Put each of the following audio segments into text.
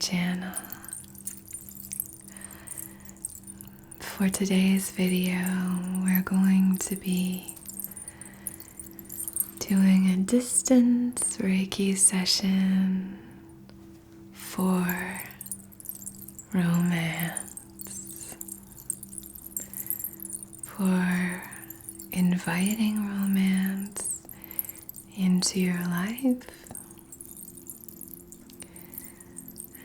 channel. For today's video, we're going to be doing a distance Reiki session for romance, for inviting romance into your life.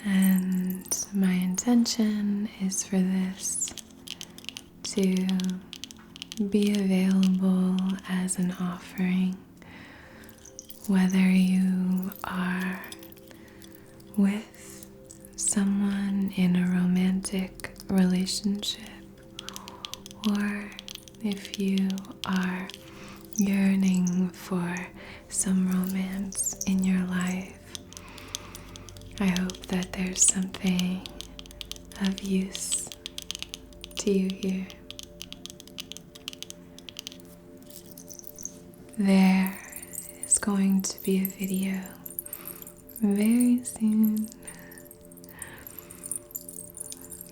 And my intention is for this to be available as an offering, whether you are with someone in a romantic relationship, or if you are yearning for some romance in your life. I hope that there's something of use to you here. There is going to be a video very soon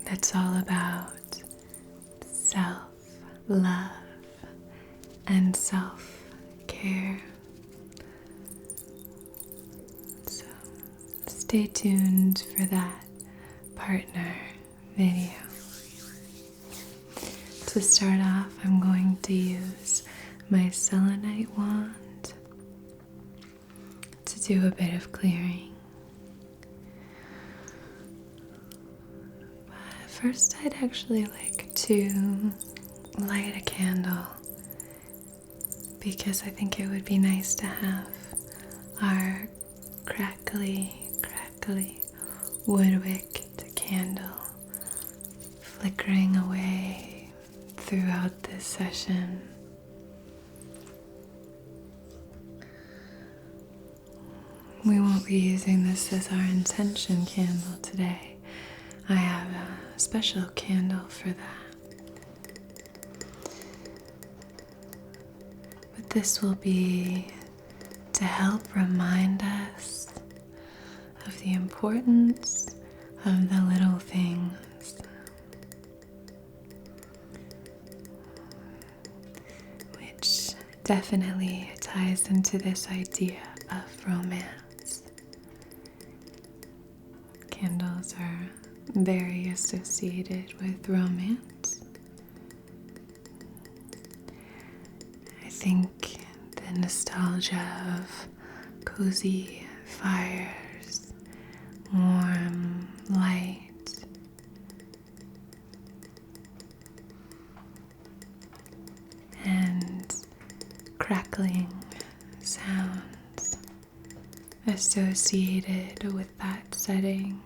that's all about self-love and self-care. So stay tuned for that partner video. To start off, I'm going to use my selenite wand to do a bit of clearing. But first, I'd actually like to light a candle, because I think it would be nice to have our crackly wood-wicked candle flickering away throughout this session. We won't be using this as our intention candle today. I have a special candle for that. But this will be to help remind us of the importance of the little things, which definitely ties into this idea of romance. Candles are very associated with romance. I think the nostalgia of cozy fires, warm light, and crackling sounds associated with that setting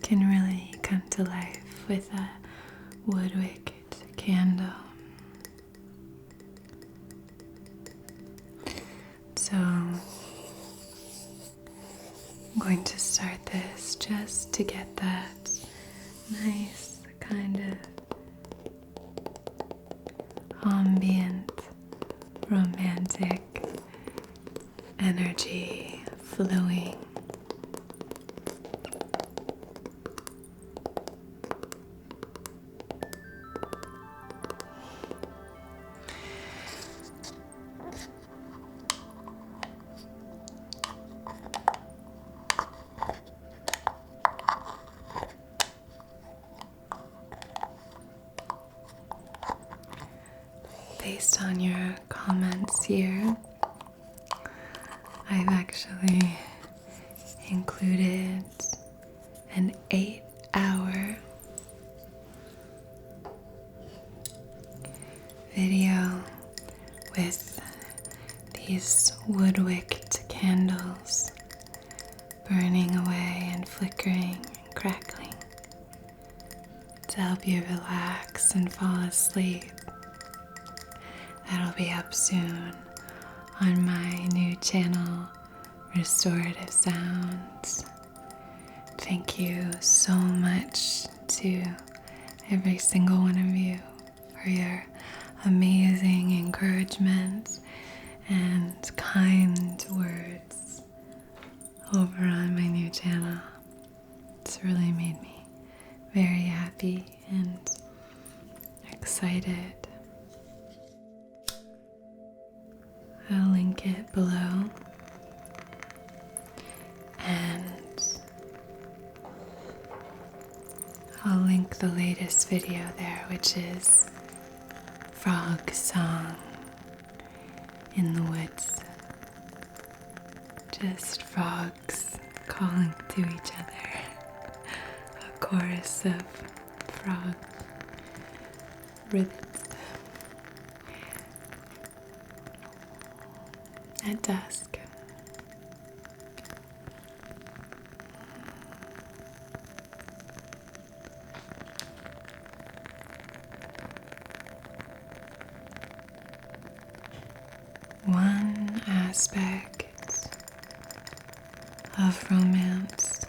can really come to life with a wood-wicked candle. So I'm going to start this just to get that nice kind of ambient, romantic energy flowing. Based on your comments here, I've actually included an 8-hour video with these wood-wicked candles burning away and flickering and crackling to help you relax and fall asleep. That'll be up soon on my new channel, Restorative Sounds. Thank you so much to every single one of you for your amazing encouragement and kind words over on my new channel. It's really made me very happy and excited. I'll link it below, and I'll link the latest video there, which is Frog Song in the Woods. Just frogs calling to each other. A chorus of frog rhythms. At dusk. One aspect of romance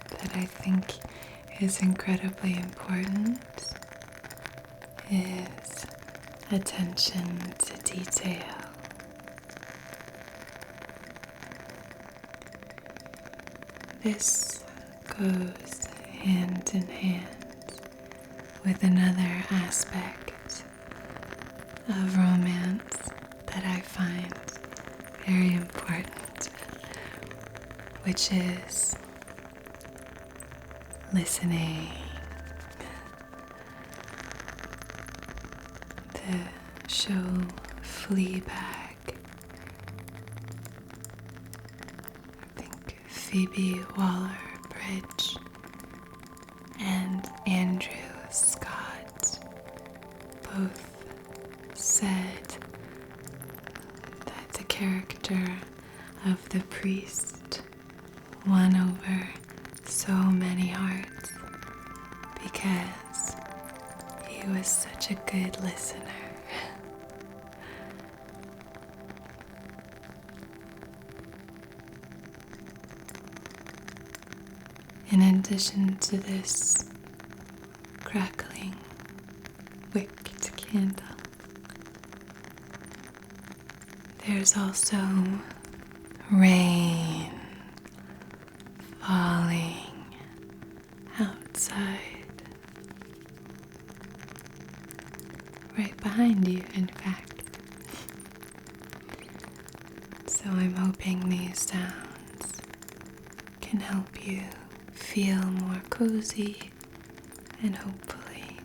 that I think is incredibly important is attention to detail. This goes hand in hand with another aspect of romance that I find very important, which is listening. The show Fleabag, Phoebe Waller-Bridge and Andrew Scott both said that the character of the priest won over so many hearts because he was such a good listener. In addition to this crackling wicked candle, there's also rain falling outside, right behind you, in fact. So I'm hoping these sounds can help you feel more cozy and hopefully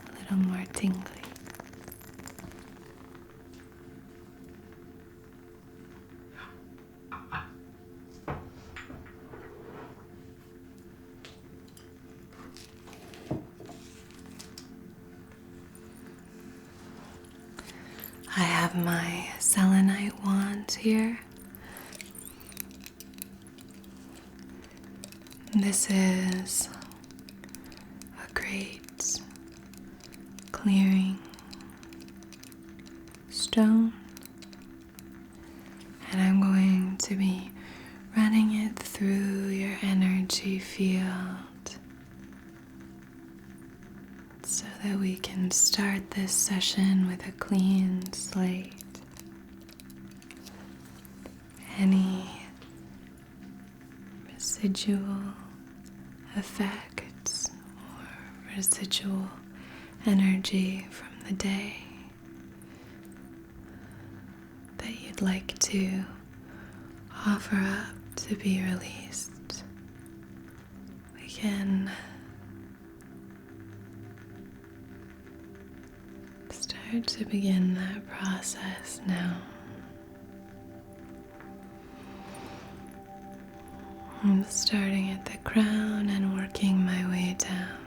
a little more tingly. I have my selenite wand here. This is a great clearing stone, and I'm going to be running it through your energy field so that we can start this session with a clean slate. Any residual effects or residual energy from the day that you'd like to offer up to be released, we can start to begin that process now. I'm starting at the crown and working my way down.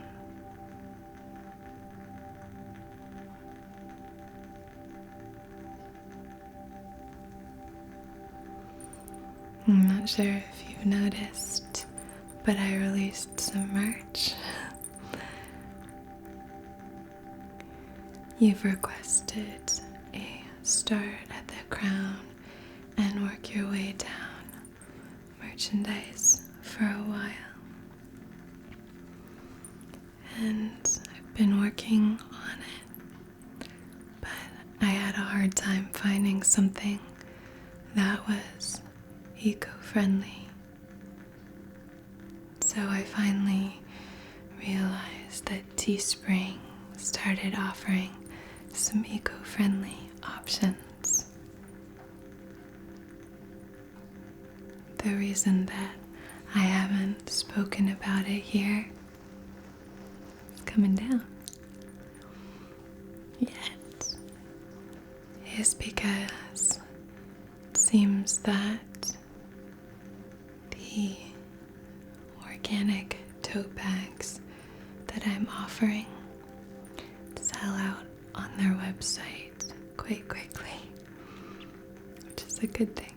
I'm not sure if you've noticed, but I released some merch. You've requested a start at the crown and work your way down merchandise for a while. And I've been working on it, but I had a hard time finding something that was eco-friendly So I finally realized that Teespring started offering some eco-friendly options. The reason that I haven't spoken about it here, coming down, yet, is because it seems that the organic tote bags that I'm offering sell out on their website quite quickly, which is a good thing,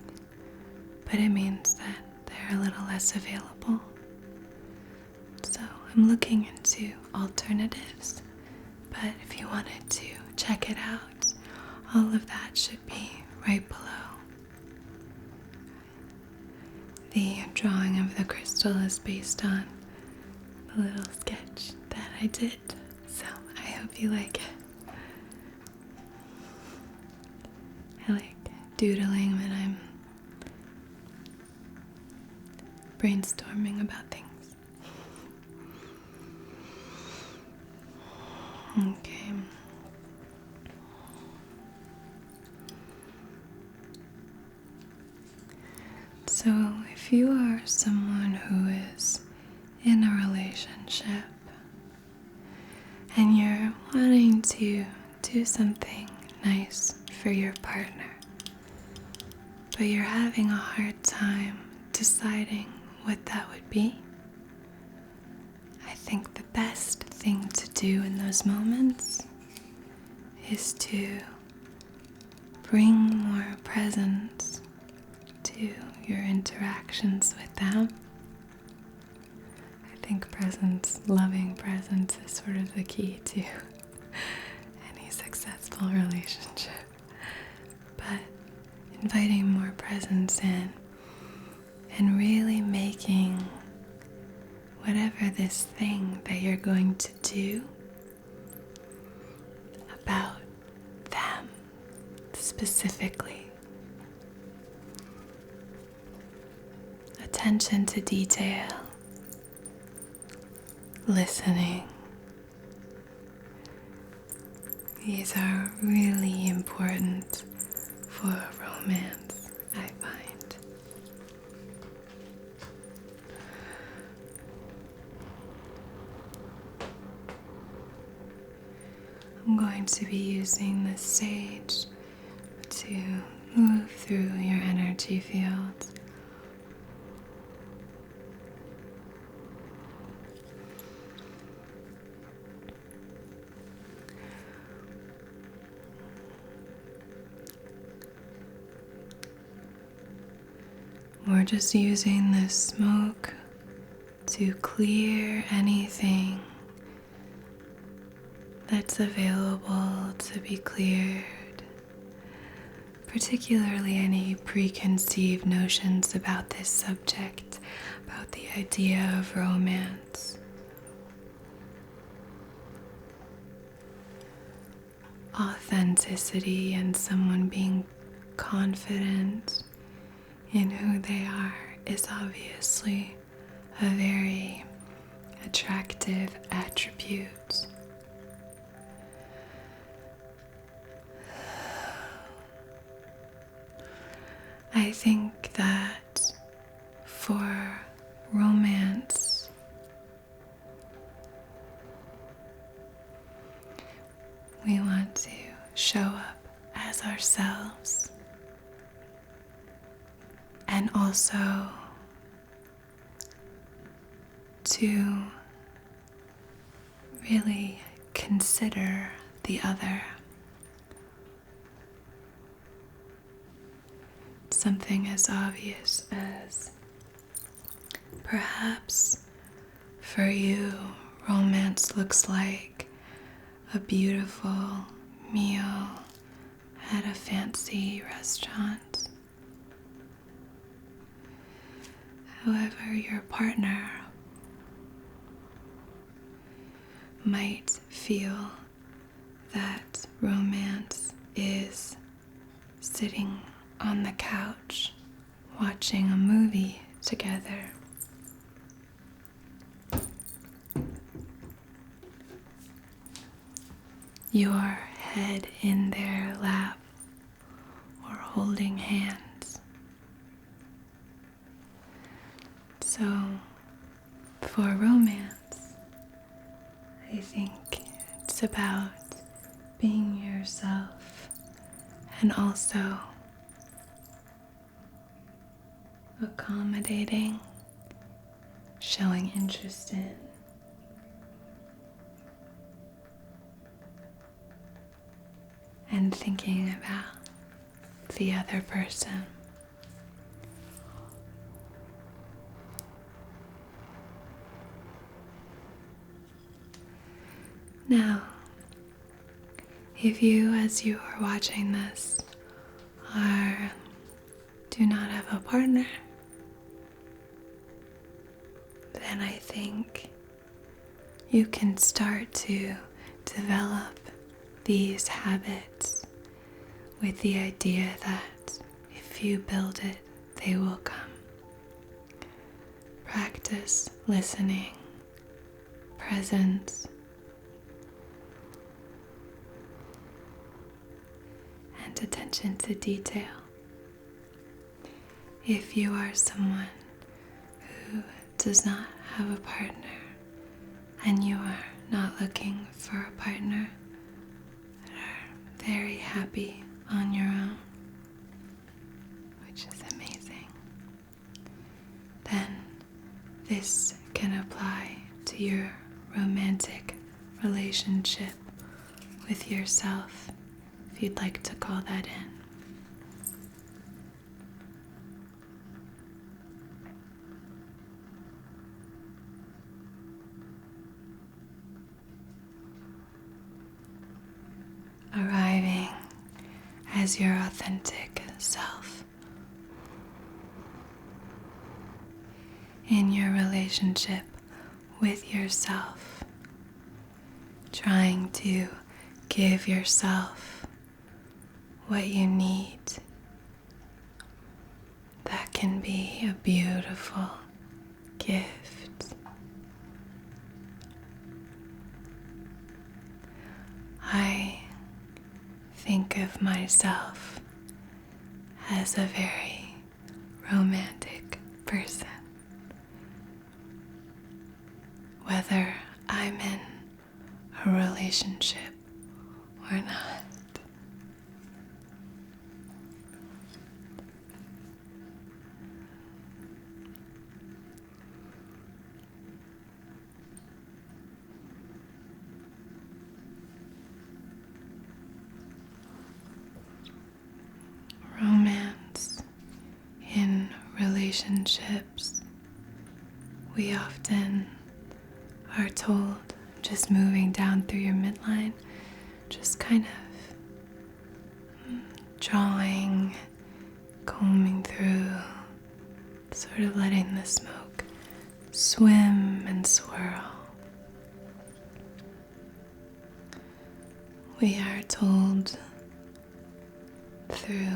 but it means that they're a little less available. So I'm looking into alternatives, but if you wanted to check it out, all of that should be right below. The drawing of the crystal is based on a little sketch that I did, so I hope you like it. I like doodling when I'm brainstorming about things. Okay. So if you are someone who is in a relationship and you're wanting to do something nice for your partner, but you're having a hard time deciding what that would be, I think the best thing to do in those moments is to bring more presence to your interactions with them. I think presence, loving presence, is sort of the key to any successful relationship. But inviting more presence in and really making whatever this thing that you're going to do about them specifically. Attention to detail, listening. These are really important for romance, I find. I'm going to be using this sage to move through your energy field. We're just using this smoke to clear anything that's available to be cleared, particularly any preconceived notions about this subject, about the idea of romance. Authenticity and someone being confident in who they are is obviously a very attractive attribute. I think that for romance, we want to show up as ourselves and also to really consider the other. Something as obvious as perhaps for you, romance looks like a beautiful meal at a fancy restaurant. However, your partner might feel that romance is sitting on the couch watching a movie together. your head in their lap or holding hands. So for romance, I think it's about being yourself and also accommodating, showing interest in, and thinking about the other person. Now, if you, as you are watching this, do not have a partner, then I think you can start to develop these habits with the idea that if you build it, they will come. Practice listening, presence, and attention to detail. If you are someone who does not have a partner and you are not looking for a partner, but are very happy on your own, which is amazing, then this can apply to your romantic relationship with yourself, if you'd like to call that in. Arriving as your authentic self in your relationship with yourself, trying to give yourself what you need. That can be a beautiful gift. I think of myself as a very romantic person. Whether I'm in a relationship or not. Romance in relationships, we often are told, just moving down through your midline, just kind of drawing, combing through, sort of letting the smoke swim and swirl. We are told through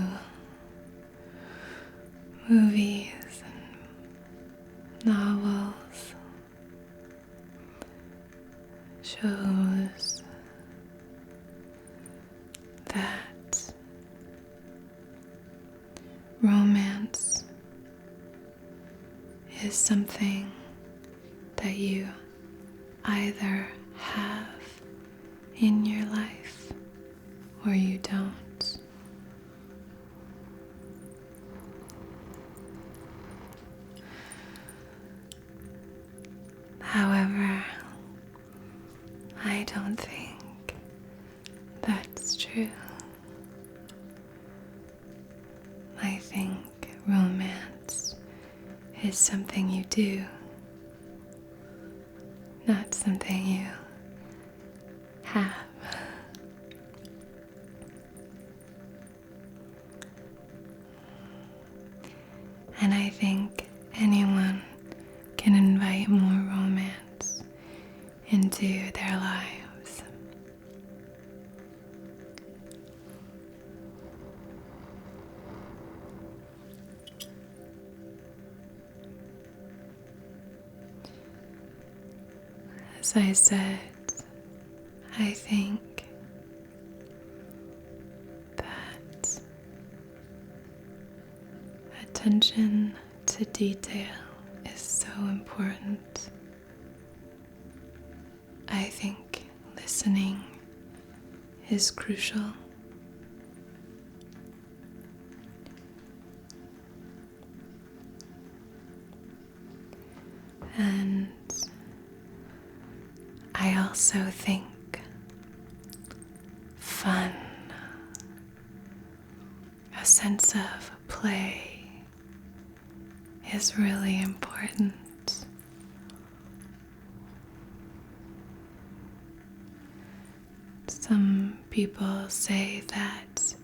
movies and novels, shows, that romance is something that you either have in your life or you don't. However, I don't think that's true. I think romance is something you do, not something you have. And I think anyone can invite more romance into their lives. As I said, I think Attention to detail is so important. I think listening is crucial. And I also think fun, a sense of play, is really important. Some people say that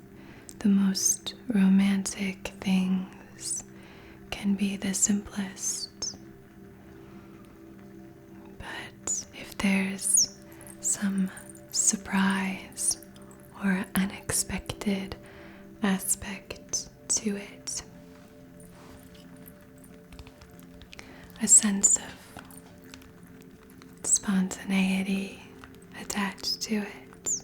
the most romantic things can be the simplest. But if there's some surprise or unexpected aspect to it, a sense of spontaneity attached to it,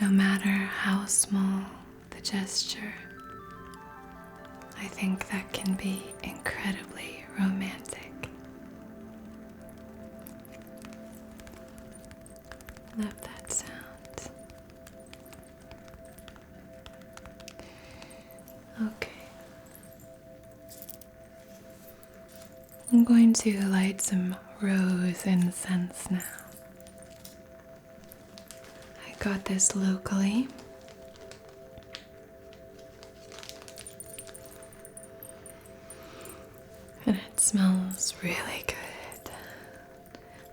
no matter how small the gesture, I think that can be incredibly romantic. Love that sound. Okay. I'm going to light some rose incense now. I got this locally. And it smells really good.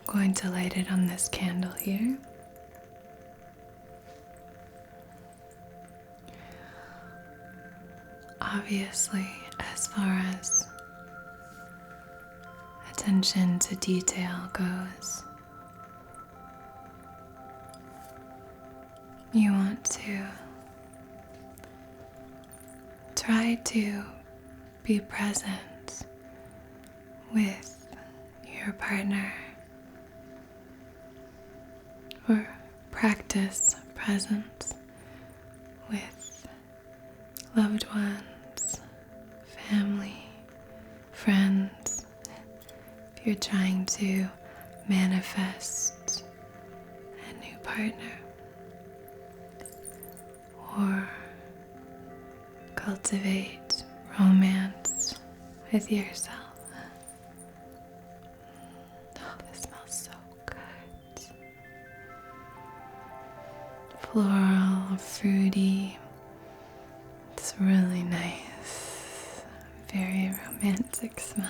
I'm going to light it on this candle here. Obviously, as far as attention to detail goes, you want to try to be present with your partner, or practice presence with loved ones, family, friends. If you're trying to manifest a new partner or cultivate romance with yourself. Oh, this smells so good. Floral, fruity. It's really nice. Very romantic smell.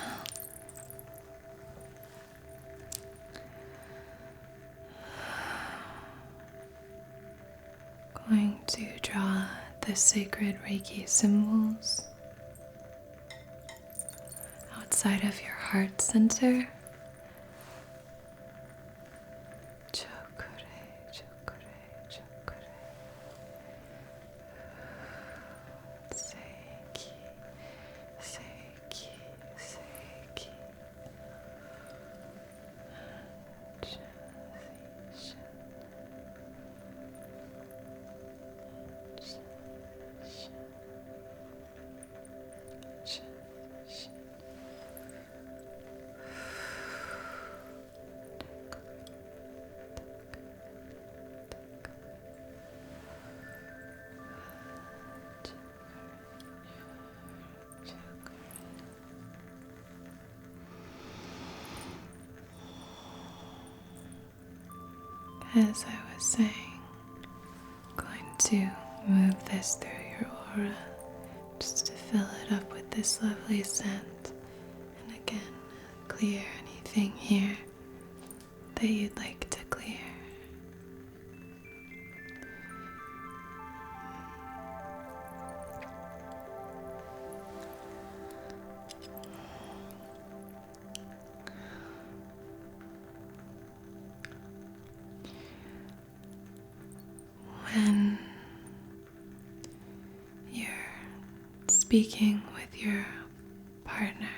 Going to draw the sacred Reiki symbols outside of your heart center. Chokure, chokure, chokure. Seiki, seiki, seiki. As I was saying, I'm going to move this through your aura just to fill it up with this lovely scent. And again, clear anything here that you'd like to clear. When you're speaking with your partner,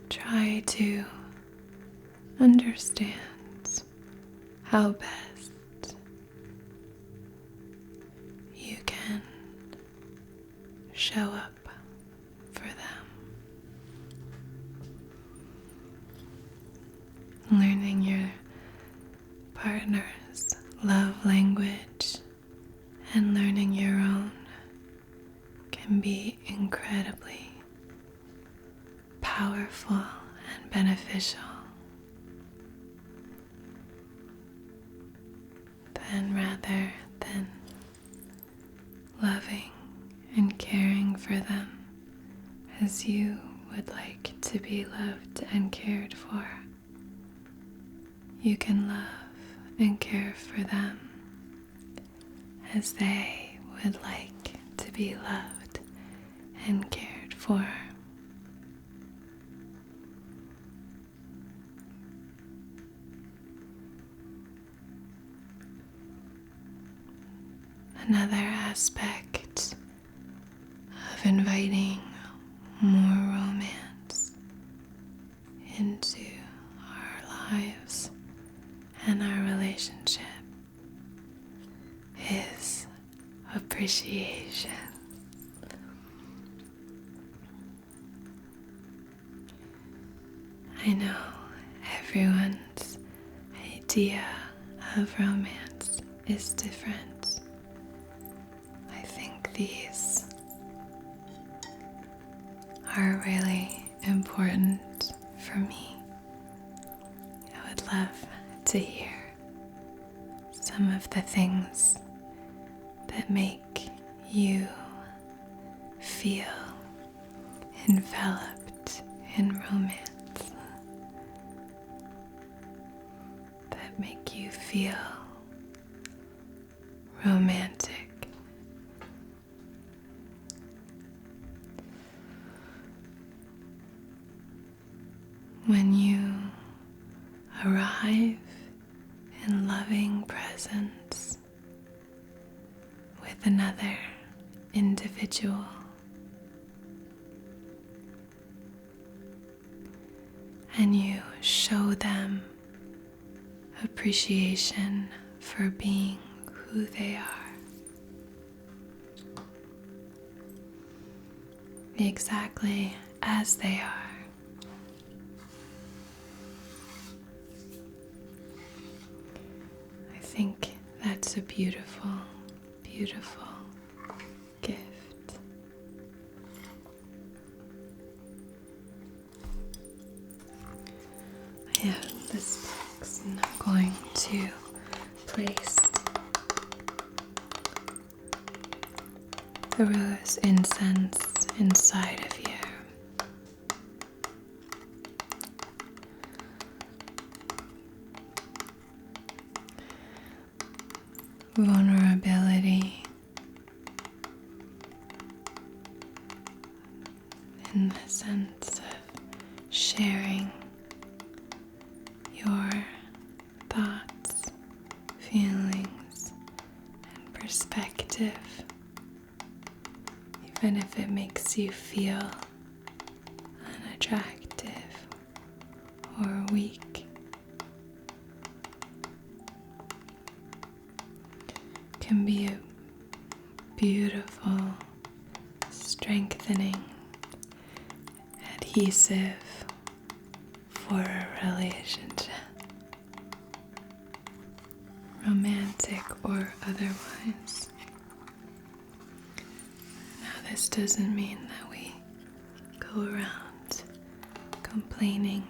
try to understands how best you can show up for them. Learning your partner's love language and learning your own can be incredibly powerful and beneficial. Then rather than loving and caring for them as you would like to be loved and cared for, you can love and care for them as they would like to be loved and cared for. Another aspect of inviting more romance into our lives and our relationship is appreciation. I know everyone's idea of romance is different. I think these are really important for me. I would love to hear some of the things that make you feel enveloped in romance, that make you feel romantic. When you arrive in loving presence with another individual, and you show them appreciation for being who they are, exactly as they are. I think that's a beautiful, beautiful gift. I have this box and I'm going to place the rose incense inside of you. Vulnerability in the sense of sharing your thoughts, feelings, and perspective, even if it makes you feel unattractive or weak, can be a beautiful, strengthening adhesive for a relationship, romantic or otherwise. Now, this doesn't mean that we go around complaining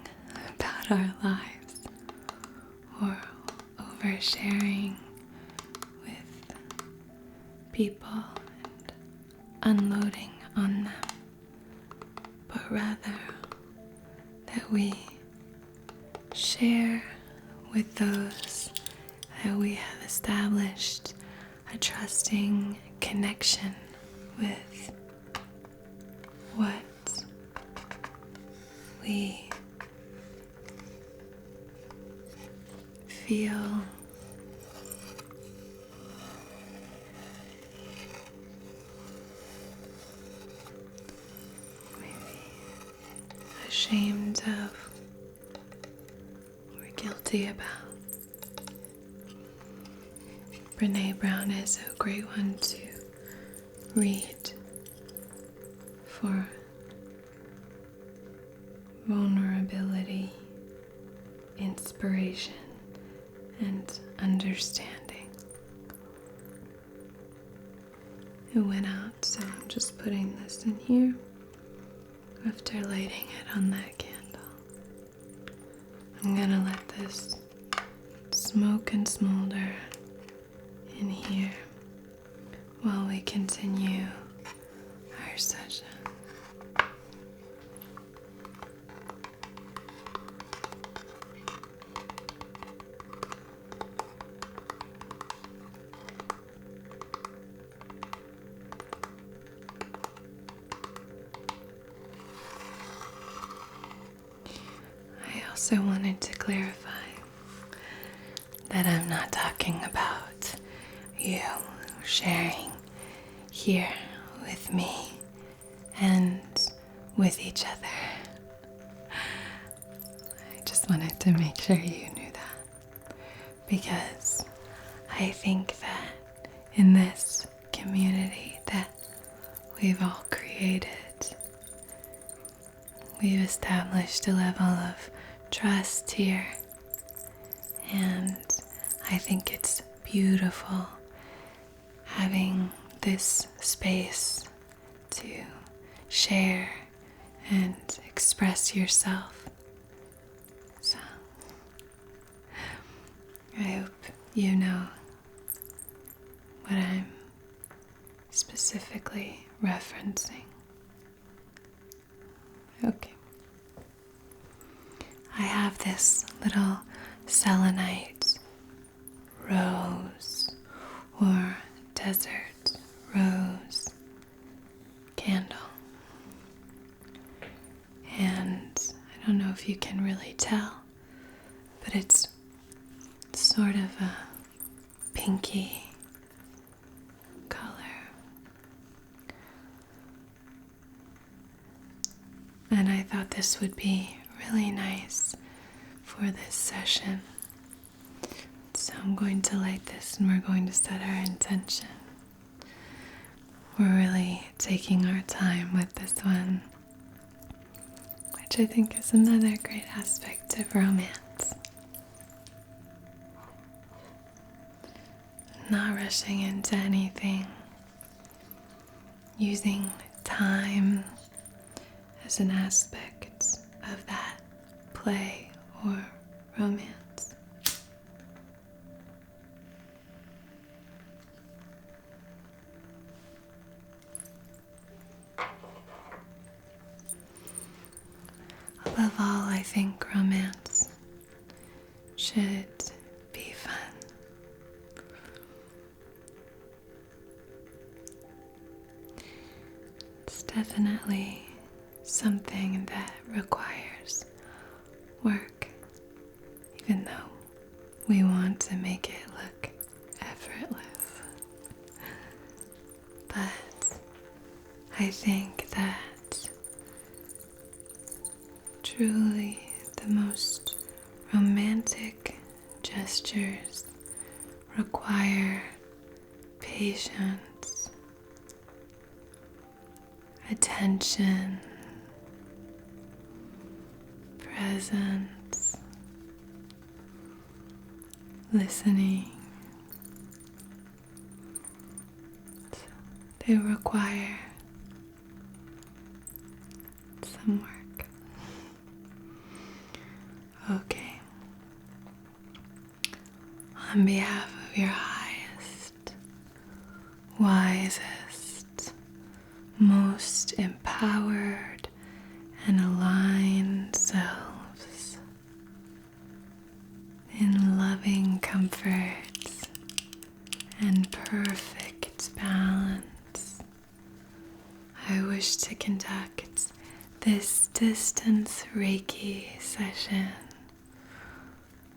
about our lives or oversharing with people and unloading on them, but rather that we share with those that we have established a trusting connection with, what we feel maybe ashamed of, guilty about. Brene Brown is a great one to read for vulnerability, inspiration, and understanding. It went out, so I'm just putting this in here after lighting it on that candle. I'm gonna let this smoke and smolder in here while we continue our session. I also wanted to clarify that I'm not talking about you sharing here with me and with each other. I just wanted to make sure you knew that, because I think that in this community that we've all created, we've established a level of trust here, and I think it's beautiful having this space to share and express yourself. So I hope you know what I'm specifically referencing. Okay. I have this little selenite rose or desert rose candle, and I don't know if you can really tell, but it's sort of a pinky color. And I thought this would be really nice for this session. So I'm going to light this and we're going to set our intention. We're really taking our time with this one, which I think is another great aspect of romance. Not rushing into anything, using time as an aspect of that play or romance. Above all, I think romance should be fun. It's definitely something that requires work, even though we want to make it look effortless. But I think that truly the most romantic gestures require patience, attention, presence, listening. They require some work. Okay. On behalf of your highest, wisest, most empowered and aligned selves, in loving comfort and perfect balance, I wish to conduct this distance Reiki session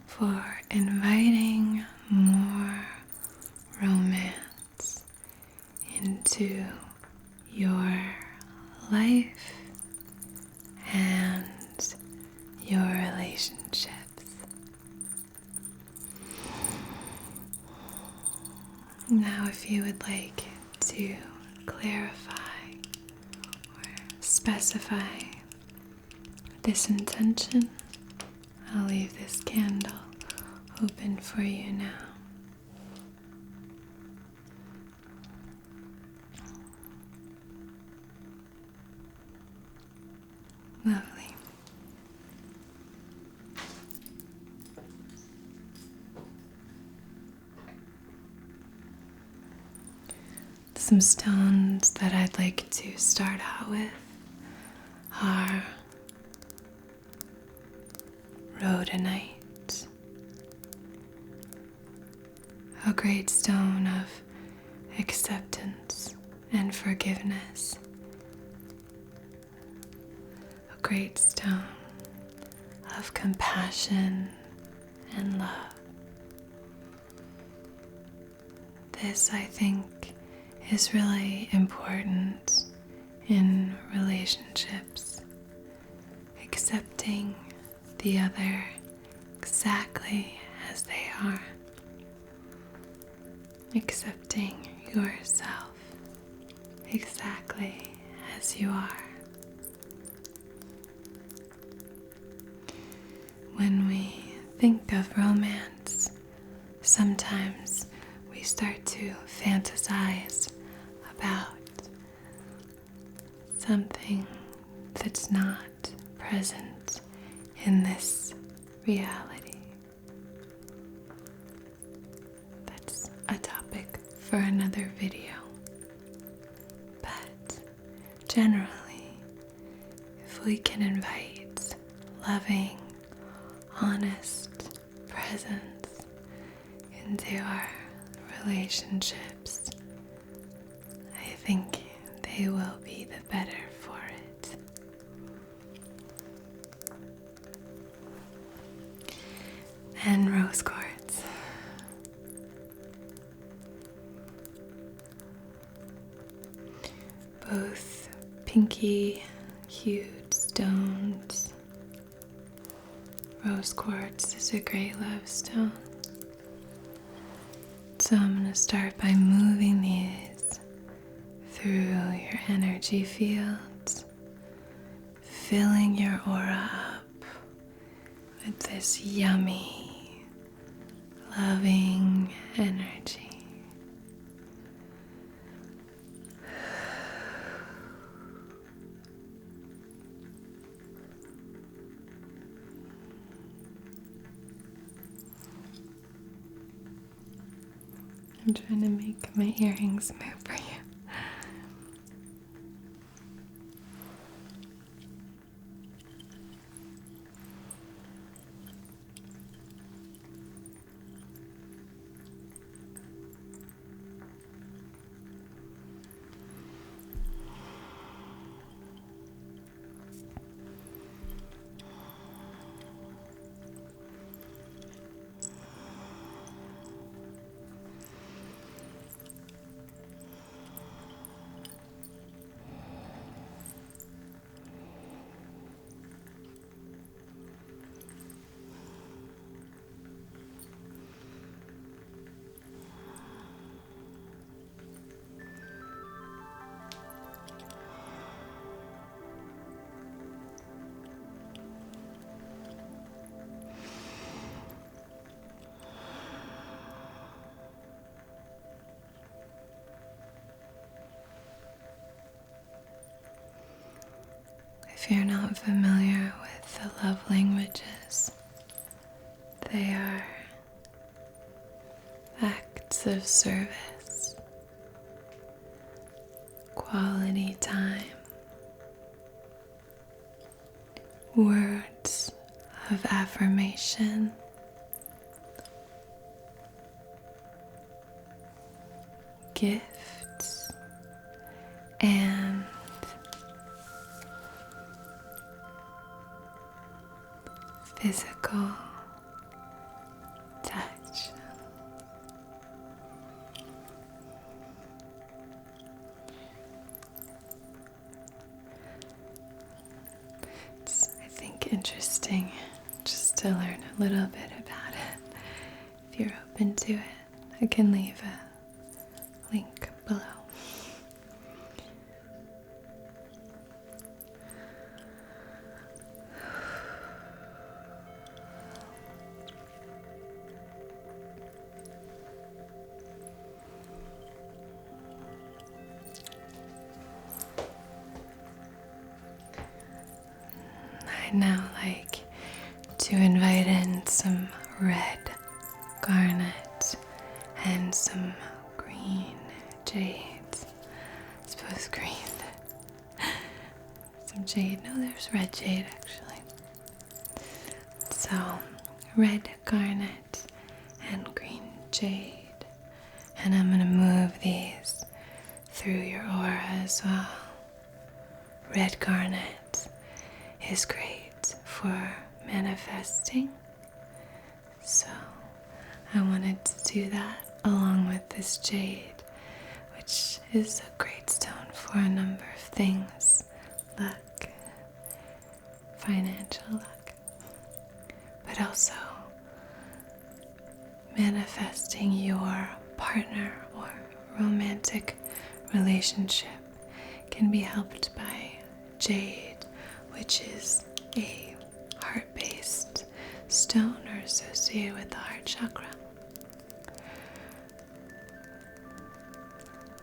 for inviting more romance into your life and your relationships. Now, if you would like to clarify or specify this intention, I'll leave this candle open for you now. Lovely. Some stones that I'd like to start out with are rhodonite, a great stone of acceptance and forgiveness, a great stone of compassion and love. This, I think, is really important in relationships, accepting the other exactly as they are, accepting yourself exactly as you are. When we think of romance, sometimes we start to fantasize about something that's not present in this reality. That's a topic for another video. But generally, if we can invite loving, honest presence into our relationships, I think they will be the better for it. And rose quartz. Both pinky hued stones. Rose quartz is a great love stone. So I'm going to start by moving these through your energy fields, filling your aura up with this yummy, loving energy. I'm trying to make my earrings move for you. If you're not familiar with the love languages, they are acts of service, quality time, words of affirmation, gifts, and physical touch. It's, I think, interesting just to learn a little bit about it. If you're open to it, I can leave below. I'd now like to invite in some red garnet and some green jades. I suppose green. Some jade. No, there's red jade actually. So, red garnet and green jade. And I'm going to move these through your aura as well. Red garnet is great for manifesting. So I wanted to do that along with this jade, which is a great stone for a number of things. Luck, financial luck, but also manifesting your partner or romantic relationship can be helped by jade, which is a heart-based stone or associated with the heart chakra.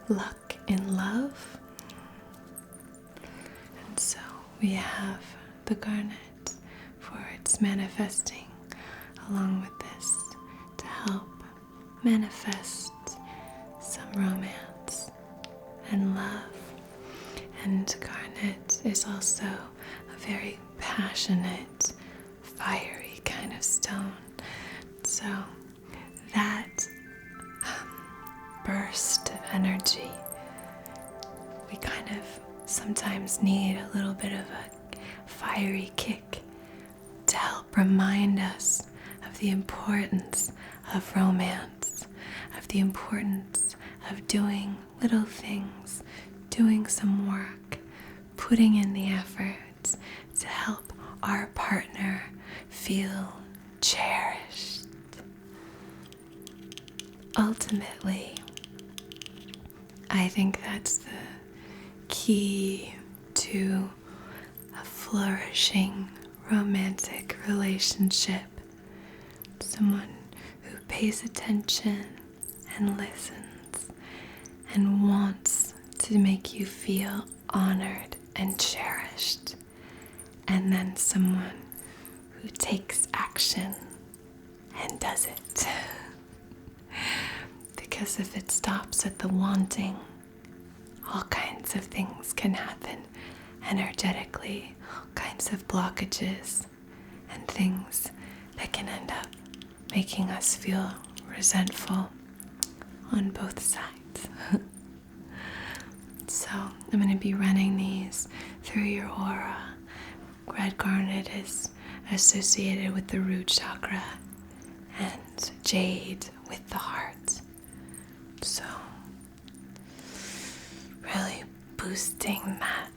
Luck in love. And so we have the garnet for its manifesting along with this to help manifest some romance and love. And garnet is also a very passionate, fiery kind of stone. So that burst of energy, we kind of sometimes need a little bit of a fiery kick to help remind us of the importance of romance, of the importance of doing little things, doing some work, putting in the effort to help our partner feel cherished. Ultimately, I think that's the key to a flourishing romantic relationship. Someone who pays attention and listens and wants to make you feel honored and cherished. And then someone who takes action and does it. Because if it stops at the wanting, all kinds of things can happen energetically, all kinds of blockages and things that can end up making us feel resentful on both sides. So I'm going to be running these through your aura. Red garnet is associated with the root chakra and jade with the heart. So really boosting that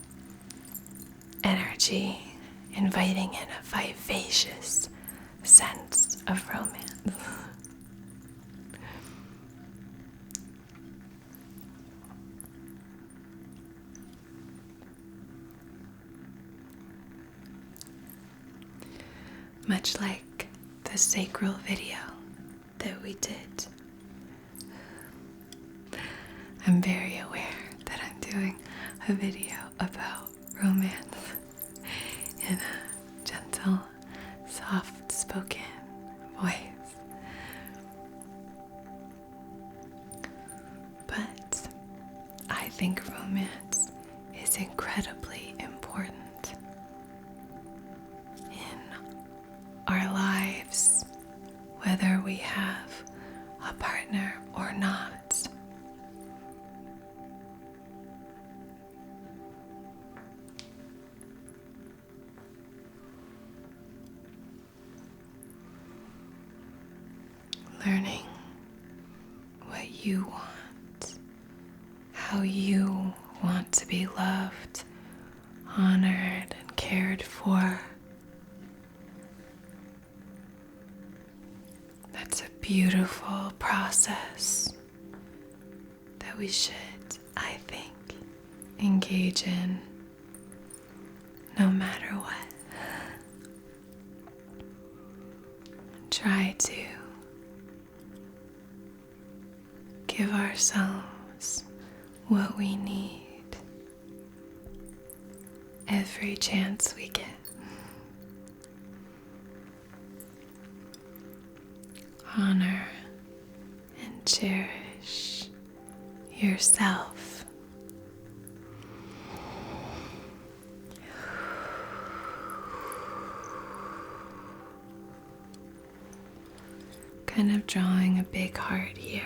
energy, inviting in a vivacious sense of romance. Much like the sacral video that we did, I'm very aware that I'm doing a video about romance in a gentle, soft-spoken voice. But I think romance is incredibly important in our lives, whether we have a partner or not. Learning what you want, how you want to be loved, honored, and cared for. That's a beautiful process that we should engage in no matter what. Try to give ourselves what we need every chance we get. Honor and cherish yourself. Kind of drawing a big heart here.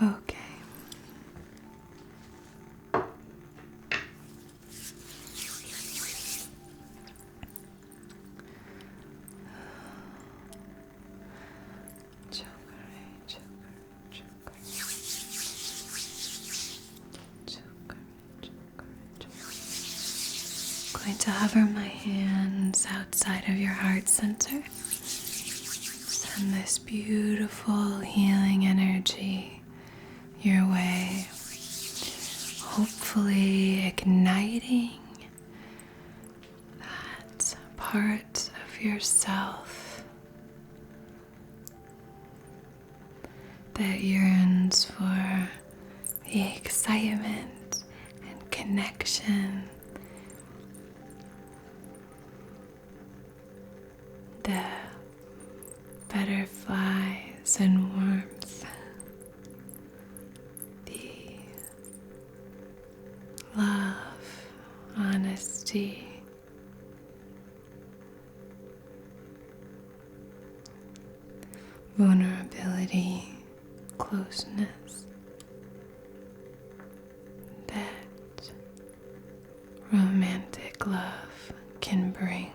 Okay. Going to hover my hands outside of your heart center. Send this beautiful healing energy your way, hopefully igniting that part of yourself that yearns for the excitement and connection, the butterflies and warmth, the love, honesty, vulnerability, closeness that romantic love can bring.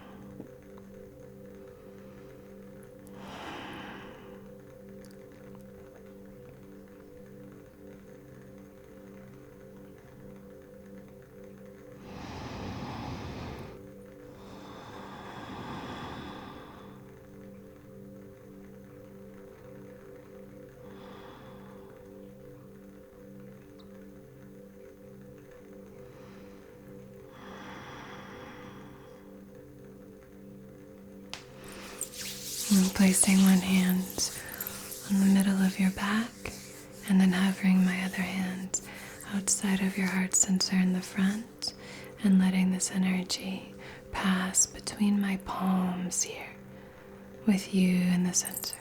And placing one hand on the middle of your back and then hovering my other hand outside of your heart center in the front and letting this energy pass between my palms here with you in the center.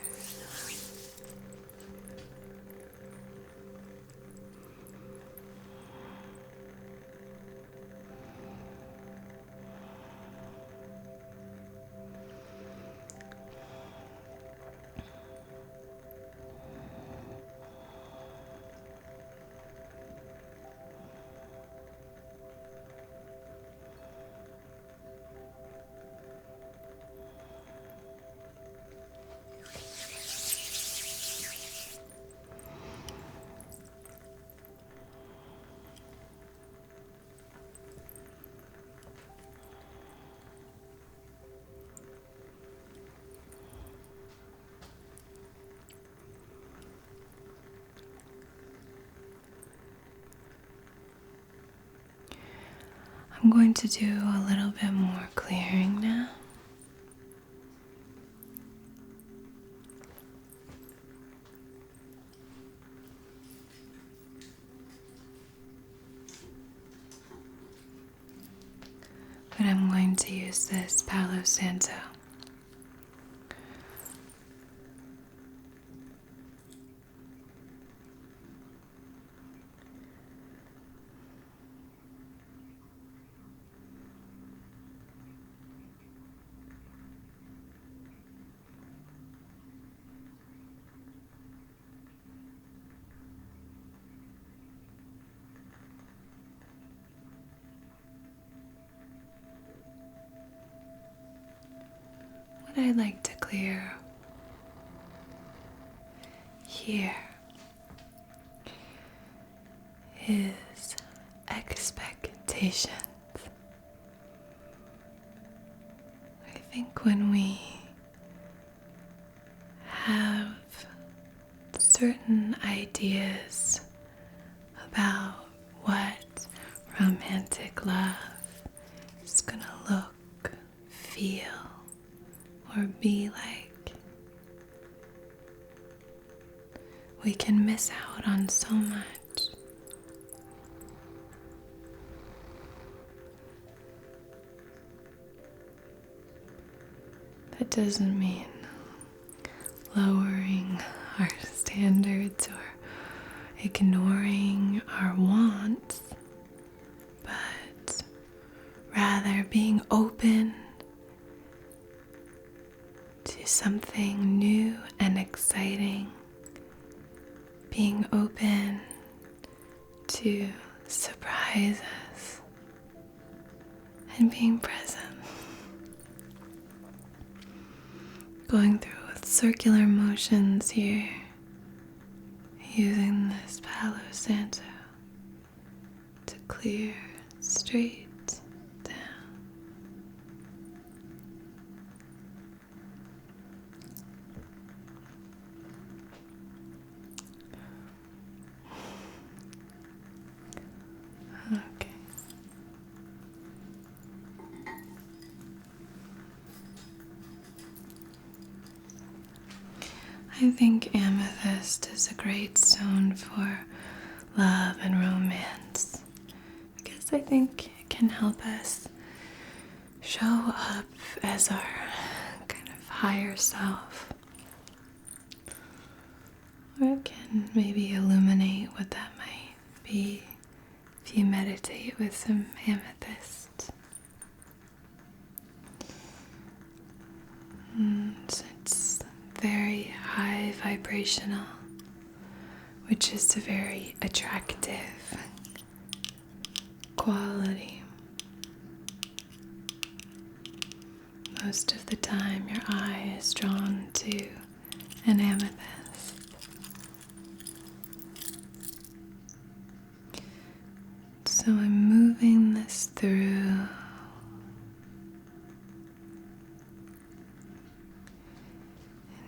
I'm going to do a little bit more clearing now. But I'm going to use this Palo Santo. I'd like to clear here is expectations. I think when we have certain ideas about what romantic love is gonna look, feel, or be like, we can miss out on so much. That doesn't mean lowering our standards or ignoring our wants, but rather being open to something new and exciting, being open to surprises, and being present. Going through with circular motions here, using this Palo Santo to clear straight down. Okay. I think amethyst is a great stone for love and romance because I think it can help us show up as our kind of higher self, or it can maybe illuminate what that might be if you meditate with some amethyst. It's very high vibrational, which is a very attractive quality. Most of the time your eye is drawn to an amethyst. So I'm moving this through,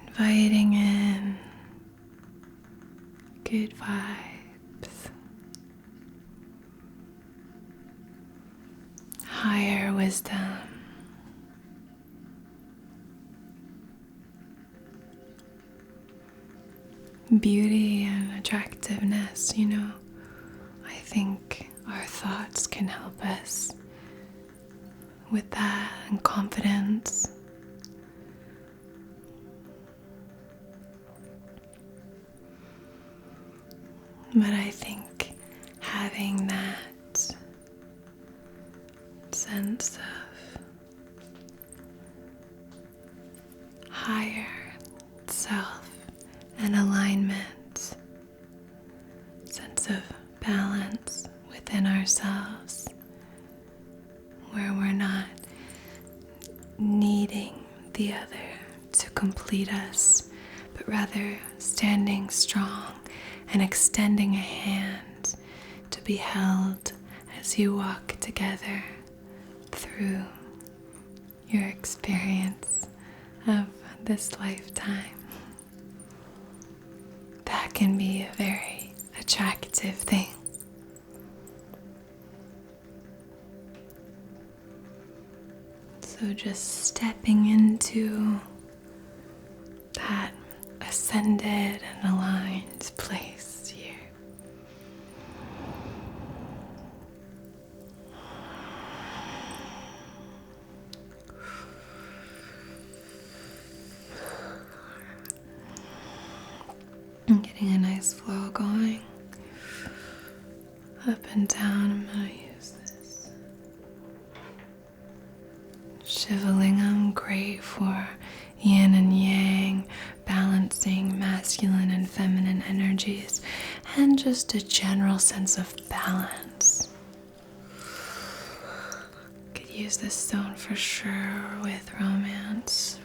inviting in good vibes, higher wisdom, beauty and attractiveness. I think our thoughts can help us with that, and confidence. But I think having that sense of higher self and alignment, sense of balance within ourselves, where we're not needing the other to complete us, but rather standing strong and extending a hand to be held as you walk together through your experience of this lifetime. That can be a very attractive thing. So just stepping into that ascended and aligned place here. I'm getting a nice flow going up and down. I'm going to use this Shivalingam, great for yin and yang, balancing masculine and feminine energies, and just a general sense of balance. Could use this stone for sure with romance.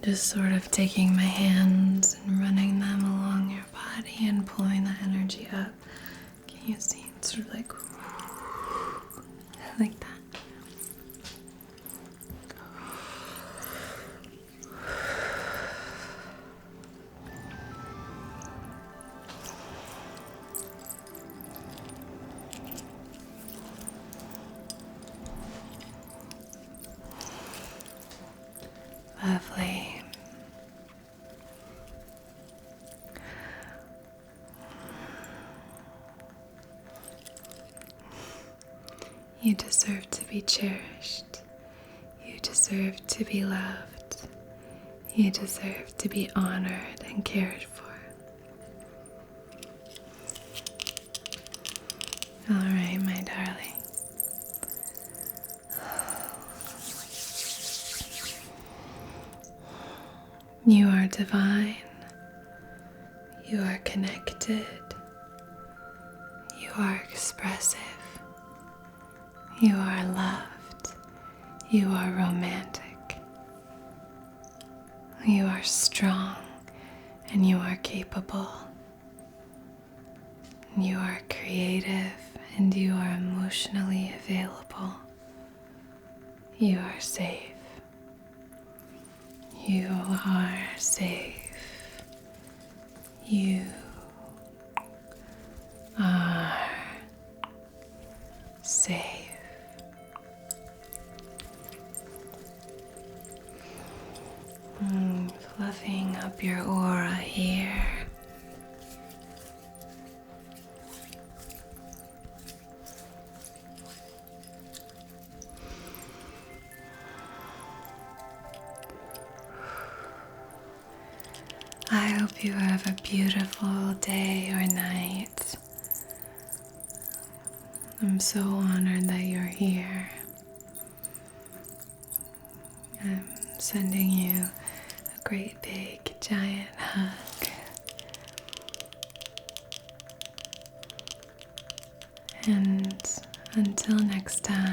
Just sort of taking my hands and running them along your body and pulling the energy up. Can you see? It's sort of like that. Lovely. You deserve to be cherished. You deserve to be loved. You deserve to be honored and cared for. All right, my darling. You are divine. You are connected. You are expressive. You are loved. You are romantic. You are strong and you are capable. You are creative and you are emotionally available. You are safe. You are safe. You are safe. Fluffing up your aura here. I hope you have a beautiful day or night. I'm so honored that you're here. I'm sending you a great big giant hug. And until next time.